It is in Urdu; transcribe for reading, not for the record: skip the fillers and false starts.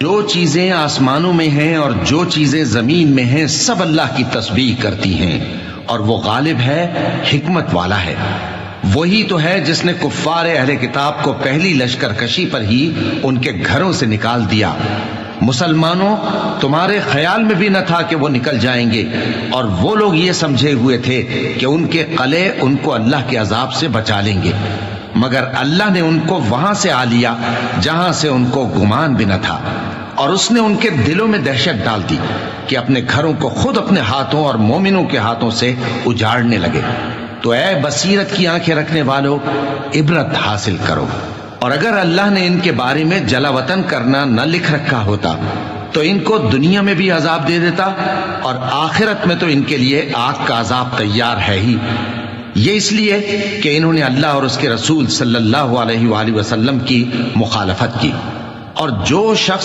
جو چیزیں آسمانوں میں ہیں اور جو چیزیں زمین میں ہیں سب اللہ کی تسبیح کرتی ہیں، اور وہ غالب ہے، حکمت والا ہے۔ وہی تو ہے جس نے کفار اہل کتاب کو پہلی لشکر کشی پر ہی ان کے گھروں سے نکال دیا۔ مسلمانوں، تمہارے خیال میں بھی نہ تھا کہ وہ نکل جائیں گے، اور وہ لوگ یہ سمجھے ہوئے تھے کہ ان کے قلعے ان کو اللہ کے عذاب سے بچا لیں گے، مگر اللہ نے ان کو وہاں سے آ لیا جہاں سے ان کو گمان بھی نہ تھا، اور اس نے ان کے دلوں میں دہشت ڈال دی کہ اپنے گھروں کو خود اپنے ہاتھوں اور مومنوں کے ہاتھوں سے اجاڑنے لگے۔ تو اے بصیرت کی آنکھیں رکھنے والو، عبرت حاصل کرو۔ اور اگر اللہ نے ان کے بارے میں جلا وطن کرنا نہ لکھ رکھا ہوتا تو ان کو دنیا میں بھی عذاب دے دیتا، اور آخرت میں تو ان کے لیے آگ کا عذاب تیار ہے ہی۔ یہ اس لیے کہ انہوں نے اللہ اور اس کے رسول صلی اللہ علیہ وآلہ وسلم کی مخالفت کی۔ اور جو شخص